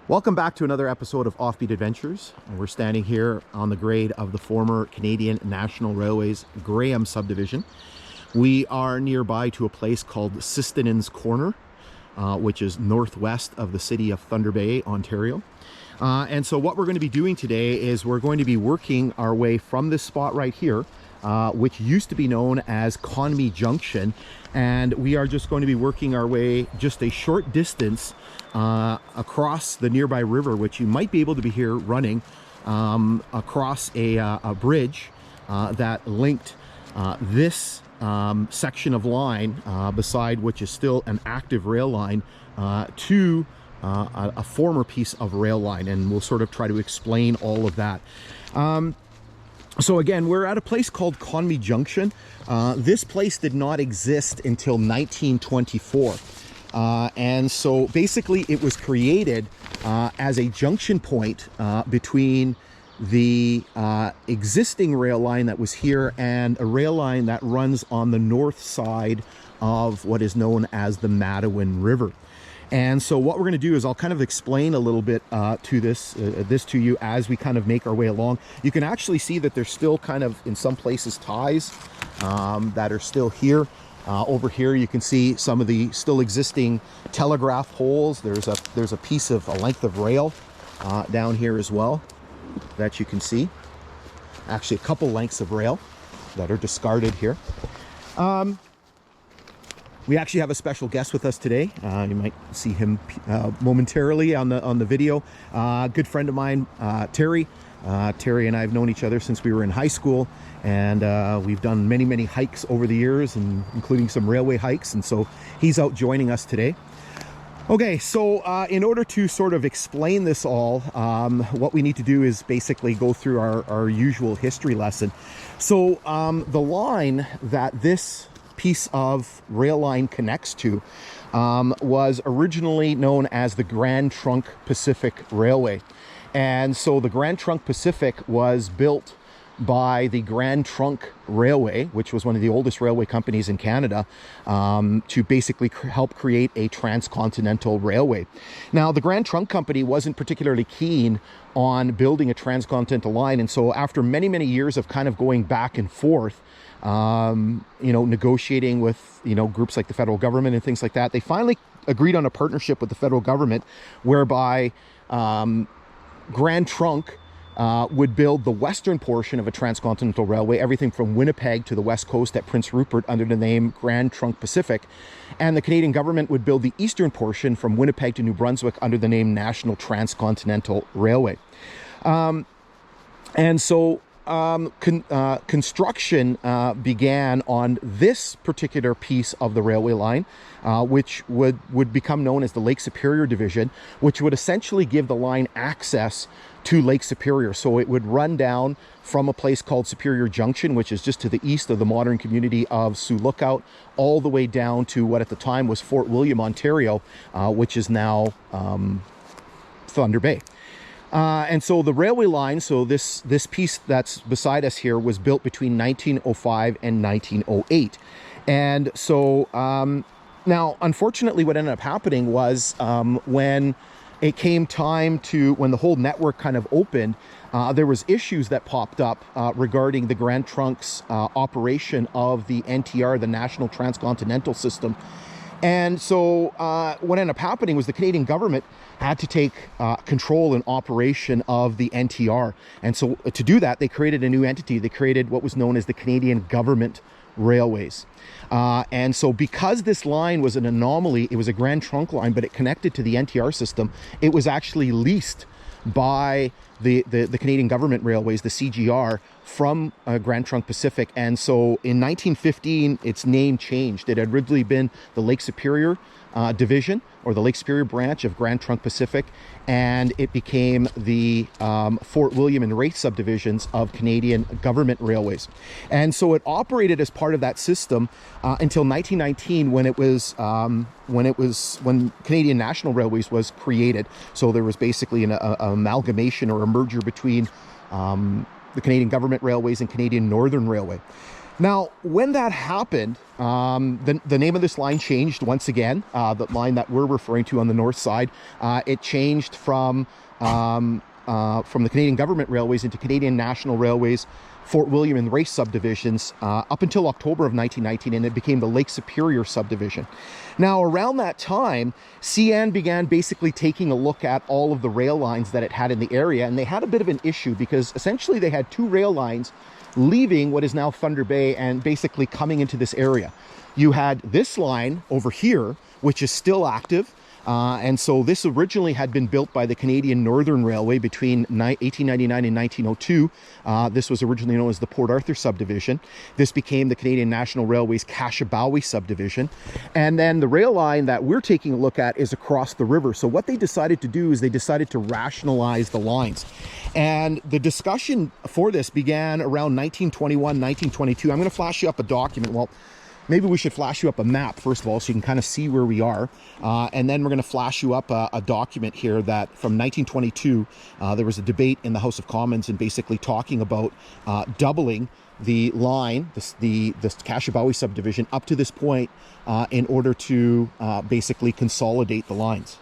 Welcome back to another episode of Offbeat Adventures. We're standing here on the grade of the former Canadian National Railway's Graham Subdivision. We are nearby to a place called Sistonen's Corner, which is northwest of the city of Thunder Bay, Ontario. And so what we're going to be doing today is we're going to be working our way from this spot right here, which used to be known as Conmee Junction, and we are just going to be working our way just a short distance across the nearby river, which you might be able to be here running across a bridge that linked this section of line, beside which is still an active rail line, to a former piece of rail line, and we'll sort of try to explain all of that. So again, we're at a place called Conmee Junction. This place did not exist until 1924. And so basically it was created as a junction point between the existing rail line that was here and a rail line that runs on the north side of what is known as the Matawin River. And so what we're going to do is I'll kind of explain a little bit to this to you as we kind of make our way along. You can actually see that there's still kind of, in some places, ties that are still here. Over here you can see some of the still existing telegraph poles. There's a piece of a length of rail down here as well that you can see. Actually, a couple lengths of rail that are discarded here. We actually have a special guest with us today. You might see him momentarily on the video. Good friend of mine, Terry. Terry and I have known each other since we were in high school, and we've done many hikes over the years, and including some railway hikes, and so he's out joining us today. Okay, so in order to sort of explain this all, what we need to do is basically go through our usual history lesson. So the line that this piece of rail line connects to was originally known as the Grand Trunk Pacific Railway. And so the Grand Trunk Pacific was built by the Grand Trunk Railway, which was one of the oldest railway companies in Canada, to basically help create a transcontinental railway. Now, the Grand Trunk Company wasn't particularly keen on building a transcontinental line, and so after many years of kind of going back and forth, negotiating with, groups like the federal government and things like that, they finally agreed on a partnership with the federal government whereby Grand Trunk would build the western portion of a transcontinental railway, everything from Winnipeg to the west coast at Prince Rupert, under the name Grand Trunk Pacific. And the Canadian government would build the eastern portion from Winnipeg to New Brunswick under the name National Transcontinental Railway. Construction began on this particular piece of the railway line, which would become known as the Lake Superior Division, which would essentially give the line access to Lake Superior. So it would run down from a place called Superior Junction, which is just to the east of the modern community of Sioux Lookout, all the way down to what at the time was Fort William, Ontario, which is now Thunder Bay. And so the railway line, so this piece that's beside us here, was built between 1905 and 1908. And so now, unfortunately, what ended up happening was when it came time to, when the whole network kind of opened, there was issues that popped up regarding the Grand Trunk's operation of the NTR, the National Transcontinental System. And so what ended up happening was the Canadian government had to take control and operation of the NTR. And so to do that, they created a new entity. They created what was known as the Canadian Government Railways. And so because this line was an anomaly, it was a Grand Trunk line, but it connected to the NTR system, it was actually leased by the Canadian Government Railways, the CGR, from Grand Trunk Pacific. And so in 1915, its name changed. It had originally been the Lake Superior Division, or the Lake Superior branch of Grand Trunk Pacific, and it became the Fort William and Wraith subdivisions of Canadian Government Railways. And so it operated as part of that system until 1919, when Canadian National Railways was created. So there was basically an amalgamation or a merger between the Canadian Government Railways and Canadian Northern Railway. Now, when that happened, the name of this line changed once again. The line that we're referring to on the north side, it changed from the Canadian Government Railways into Canadian National Railways, Fort William and Race subdivisions up until October of 1919, and it became the Lake Superior subdivision. Now, around that time, CN began basically taking a look at all of the rail lines that it had in the area, and they had a bit of an issue because essentially they had two rail lines leaving what is now Thunder Bay and basically coming into this area. You had this line over here, which is still active. And so this originally had been built by the Canadian Northern Railway between 1899 and 1902. This was originally known as the Port Arthur Subdivision. This became the Canadian National Railway's Kashabowie Subdivision. And then the rail line that we're taking a look at is across the river. So what they decided to do is they decided to rationalize the lines. And the discussion for this began around 1921, 1922. I'm going to flash you up a document. Well, maybe we should flash you up a map, first of all, so you can kind of see where we are. And then we're going to flash you up a document here that from 1922, there was a debate in the House of Commons and basically talking about doubling the line, the Kashabowie subdivision, up to this point in order to basically consolidate the lines.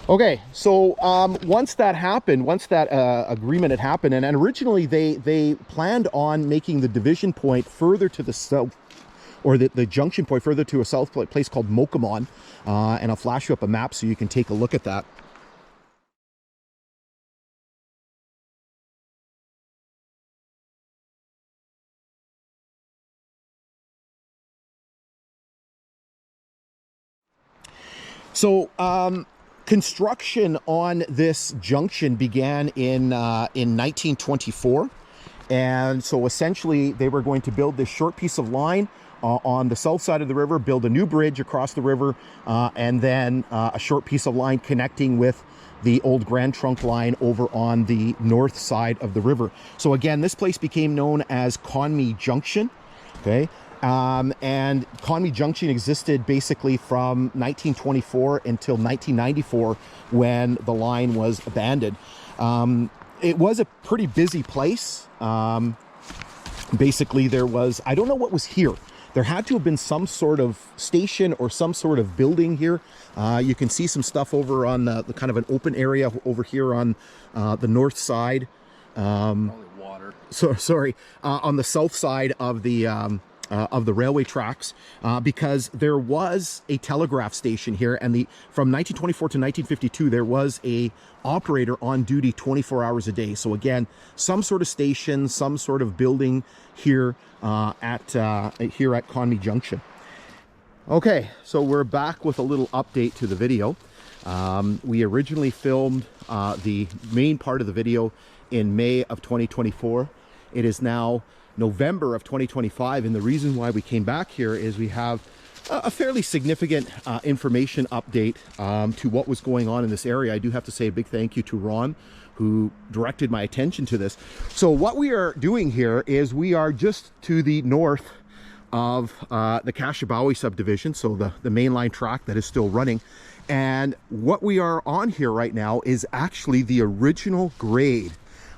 Okay, so once that happened, once that agreement had happened, and originally they planned on making the division point further to the south, or the junction point further to a south place called Mocamon, and I'll flash you up a map so you can take a look at that. So construction on this junction began in 1924, and so essentially they were going to build this short piece of line on the south side of the river, build a new bridge across the river, and then a short piece of line connecting with the old Grand Trunk line over on the north side of the river. So again, this place became known as Conmee Junction. Okay. And Conmee Junction existed basically from 1924 until 1994 when the line was abandoned. It was a pretty busy place. Basically there was, I don't know what was here. There had to have been some sort of station or some sort of building here. You can see some stuff over on the kind of an open area over here on the north side. Probably water. So sorry, on the south side of the railway tracks, because there was a telegraph station here, and from 1924 to 1952 there was a operator on duty 24 hours a day. So again, some sort of station, some sort of building here at Conmee Junction. Okay, so we're back with a little update to the video. We originally filmed the main part of the video in May of 2024. It is now November of 2025, and the reason why we came back here is we have a fairly significant information update to what was going on in this area. I do have to say a big thank you to Ron, who directed my attention to this. So what we are doing here is we are just to the north of the Kashabowie Subdivision, so the mainline track that is still running. And what we are on here right now is actually the original grade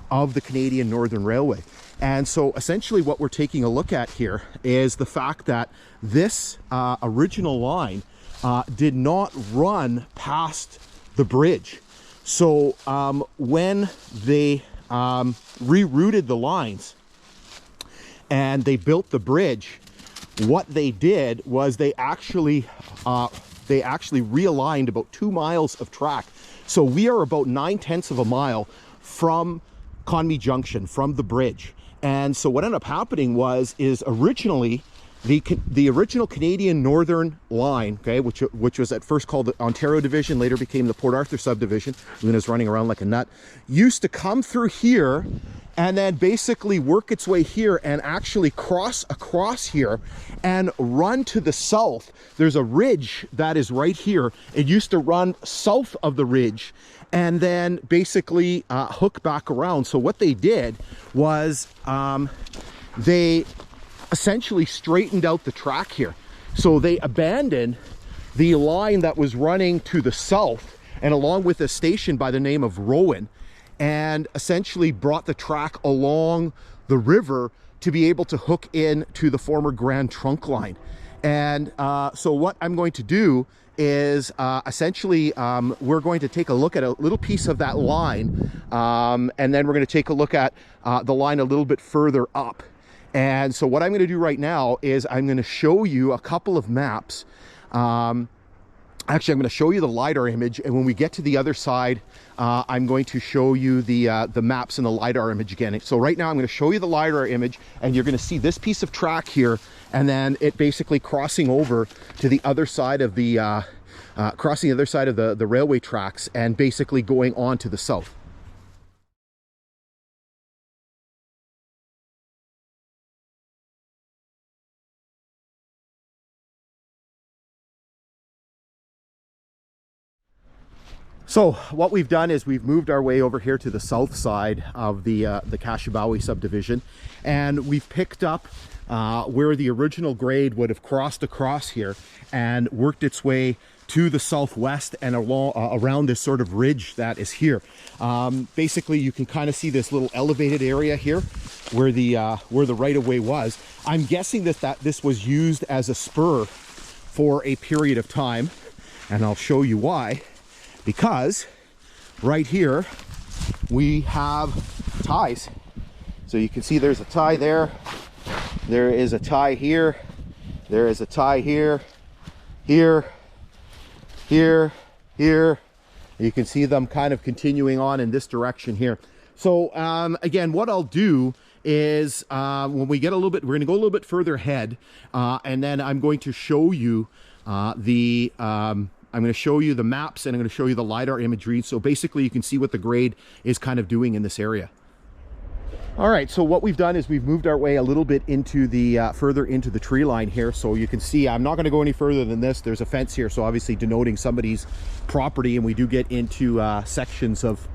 of the Canadian Northern Railway. And so essentially what we're taking a look at here is the fact that this original line did not run past the bridge. So when they rerouted the lines and they built the bridge, what they did was they actually realigned about 2 miles of track. So we are about 9/10 of a mile from Conmee Junction from the bridge. And so what ended up happening is originally the original Canadian Northern Line, okay, which was at first called the Ontario Division, later became the Port Arthur Subdivision. Luna's running around like a nut. Used to come through here and then basically work its way here and actually cross across here and run to the south. There's a ridge that is right here. It used to run south of the ridge and then basically hook back around. So what they did was they essentially straightened out the track here. So they abandoned the line that was running to the south and along with a station by the name of Rowan, and essentially brought the track along the river to be able to hook in to the former Grand Trunk line. And so what I'm going to do is essentially we're going to take a look at a little piece of that line, and then we're going to take a look at the line a little bit further up. And so what I'm going to do right now is I'm going to show you a couple of maps. Actually, I'm going to show you the LiDAR image, and when we get to the other side, I'm going to show you the maps and the LiDAR image again. So right now I'm going to show you the LiDAR image, and you're going to see this piece of track here, and then it basically crossing over to the other side of the the railway tracks and basically going on to the south. So what we've done is we've moved our way over here to the south side of the Kashabowie Subdivision, and we've picked up where the original grade would have crossed across here and worked its way to the southwest and along around this sort of ridge that is here. Basically, you can kind of see this little elevated area here where the right-of-way was. I'm guessing that this was used as a spur for a period of time, and I'll show you why. Because right here we have ties. So you can see there's a tie there. There is a tie here. There is a tie here, here, here, here. You can see them kind of continuing on in this direction here. So again, what I'll do is when we get a little bit, we're going to go a little bit further ahead, and then I'm going to show you I'm going to show you the maps, and I'm going to show you the LiDAR imagery. So basically you can see what the grade is kind of doing in this area. All right, so what we've done is we've moved our way a little bit into the further into the tree line here. So you can see I'm not going to go any further than this. There's a fence here, so obviously denoting somebody's property, and we do get into sections of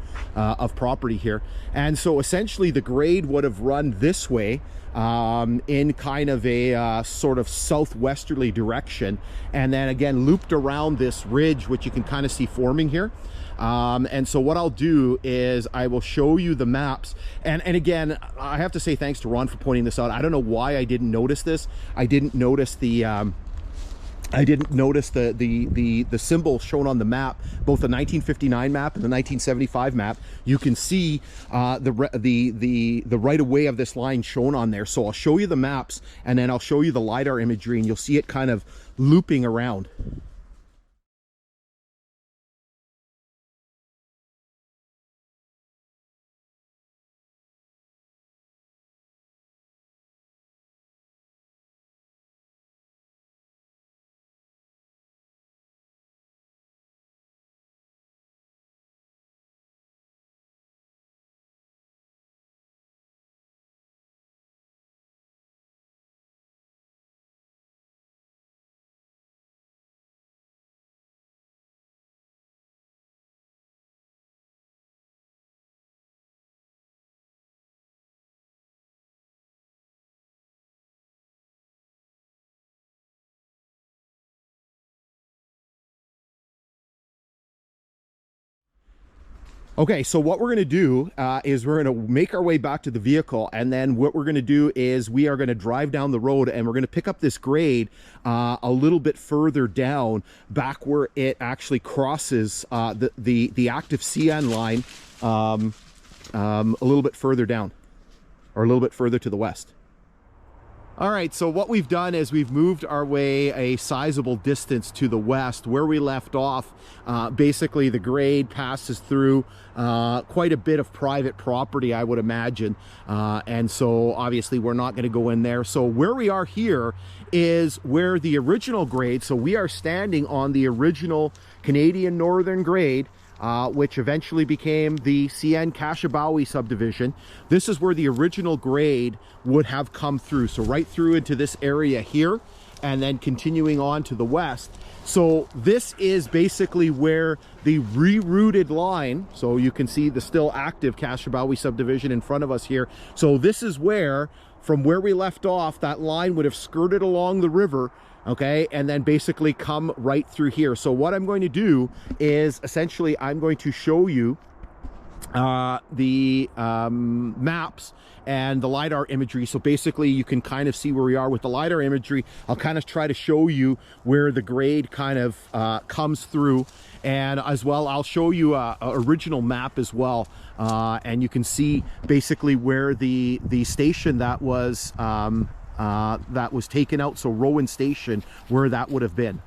property here. And so essentially the grade would have run this way in kind of a sort of southwesterly direction, and then again looped around this ridge, which you can kind of see forming here. And so what I'll do is I will show you the maps, and again I have to say thanks to Ron for pointing this out. I don't know why I didn't notice this. I didn't notice the symbol shown on the map, both the 1959 map and the 1975 map. You can see the right-of-way of this line shown on there. So I'll show you the maps, and then I'll show you the LiDAR imagery, and you'll see it kind of looping around. Okay, so what we're going to do is we're going to make our way back to the vehicle, and then what we're going to do is we are going to drive down the road, and we're going to pick up this grade a little bit further down, back where it actually crosses the active CN line a little bit further down, or a little bit further to the west. All right, so what we've done is we've moved our way a sizable distance to the west. Where we left off, basically the grade passes through quite a bit of private property, I would imagine. And so obviously we're not going to go in there. So where we are here is where the original grade, so we are standing on the original Canadian Northern grade, which eventually became the CN Kashabowie Subdivision. This is where the original grade would have come through. So right through into this area here, and then continuing on to the west. So this is basically where the rerouted line, so you can see the still active Kashabowie Subdivision in front of us here. So this is where, from where we left off, that line would have skirted along the river, okay, and then basically come right through here. So what I'm going to do is essentially I'm going to show you the maps and the LiDAR imagery. So basically you can kind of see where we are with the LiDAR imagery. I'll kind of try to show you where the grade kind of comes through, and as well I'll show you a original map as well, and you can see basically where the station that was taken out, so Rowan Station, where that would have been.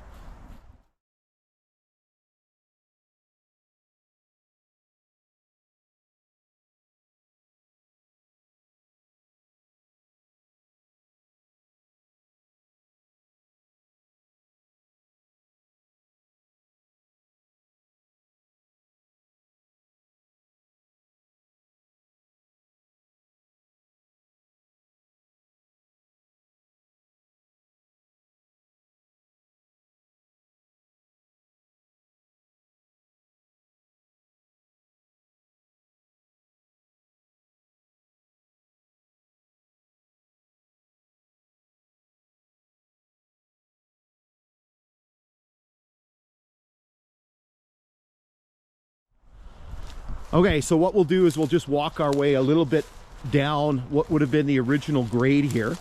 Okay, so what we'll do is we'll just walk our way a little bit down what would have been the original grade here,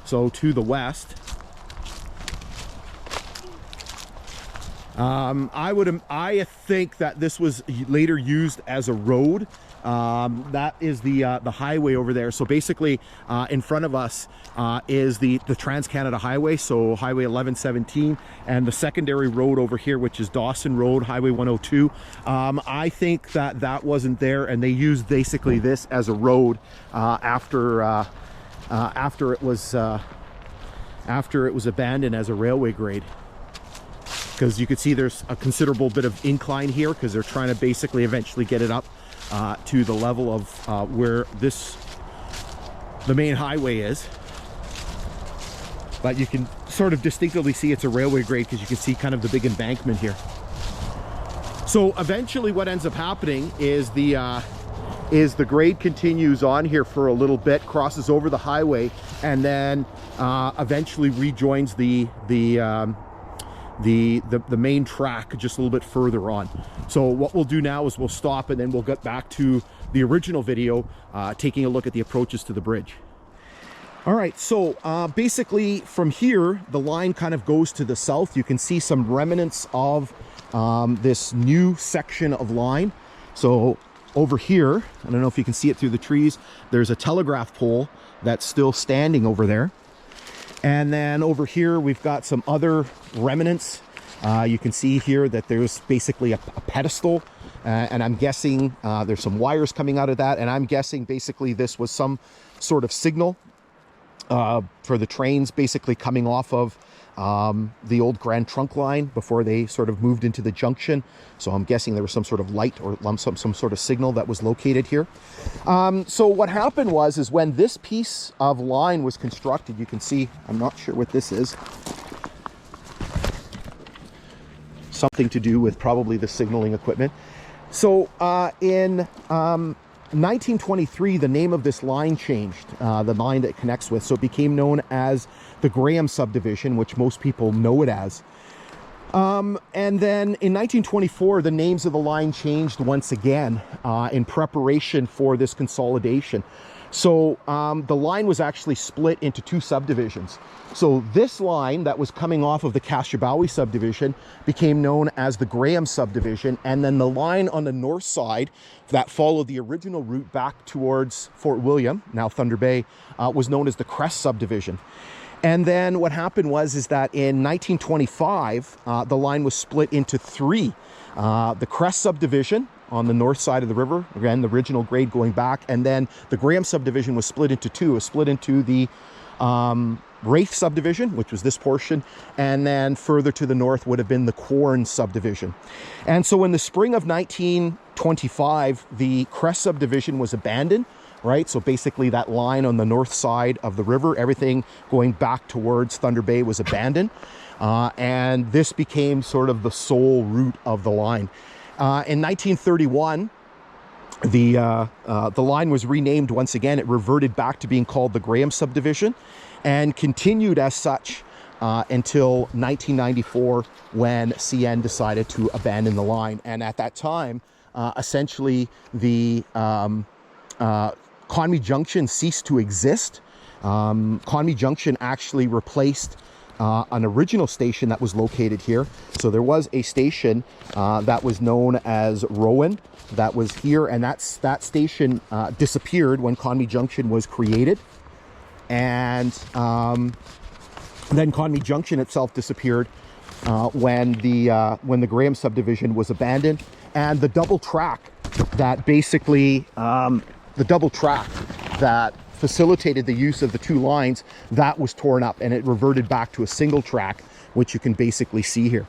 so to the west. I think that this was later used as a road. That is the highway over there. So basically in front of us is the Trans-Canada Highway, so Highway 1117, and the secondary road over here, which is Dawson Road, Highway 102. I think that that wasn't there, and they used basically this as a road after it was abandoned as a railway grade. Because you can see there's a considerable bit of incline here, because they're trying to basically eventually get it up to the level of where the main highway is. But you can sort of distinctly see it's a railway grade, because you can see kind of the big embankment here. So eventually what ends up happening is the grade continues on here for a little bit, crosses over the highway, and then eventually rejoins the main track just a little bit further on. So what we'll do now is we'll stop, and then we'll get back to the original video, taking a look at the approaches to the bridge. All right, so basically from here, the line kind of goes to the south. You can see some remnants of this new section of line. So over here, I don't know if you can see it through the trees, there's a telegraph pole that's still standing over there. And then over here, we've got some other remnants. You can see here that there's basically a pedestal, and I'm guessing there's some wires coming out of that, and I'm guessing basically this was some sort of signal for the trains basically coming off of the old Grand Trunk line before they sort of moved into the junction. So I'm guessing there was some sort of light or some sort of signal that was located here. So what happened is when this piece of line was constructed, you can see, I'm not sure what this is. Something to do with probably the signaling equipment. So in 1923, the name of this line changed, the line that it connects with. So it became known as the Graham Subdivision, which most people know it as. And then in 1924, the names of the line changed once again in preparation for this consolidation. So the line was actually split into two subdivisions. So this line that was coming off of the Kashabowie Subdivision became known as the Graham Subdivision, and then the line on the north side that followed the original route back towards Fort William, now Thunder Bay, was known as the Crest Subdivision. And then what happened is that in 1925, the line was split into three. The Crest Subdivision on the north side of the river, again, the original grade going back, and then the Graham Subdivision was split into two. It was split into the Wraith Subdivision, which was this portion, and then further to the north would have been the Quorn Subdivision. And so in the spring of 1925, the Crest Subdivision was abandoned, right? So basically that line on the north side of the river, everything going back towards Thunder Bay was abandoned. And this became sort of the sole route of the line. In 1931, the line was renamed once again. It reverted back to being called the Graham Subdivision and continued as such until 1994, when CN decided to abandon the line. And at that time, essentially the Conmee Junction ceased to exist. Conmee Junction actually replaced an original station that was located here. So there was a station that was known as Rowan that was here, and that station disappeared when Conmee Junction was created. And then Conmee Junction itself disappeared when the Graham Subdivision was abandoned, and the double track that basically facilitated the use of the two lines, that was torn up, and it reverted back to a single track, which you can basically see here.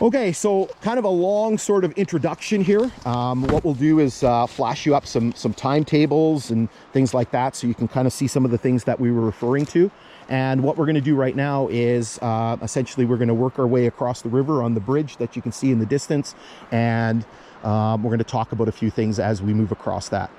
Okay, so kind of a long sort of introduction here. What we'll do is flash you up some timetables and things like that, so you can kind of see some of the things that we were referring to. And what we're going to do right now is essentially we're going to work our way across the river on the bridge that you can see in the distance, and we're going to talk about a few things as we move across that.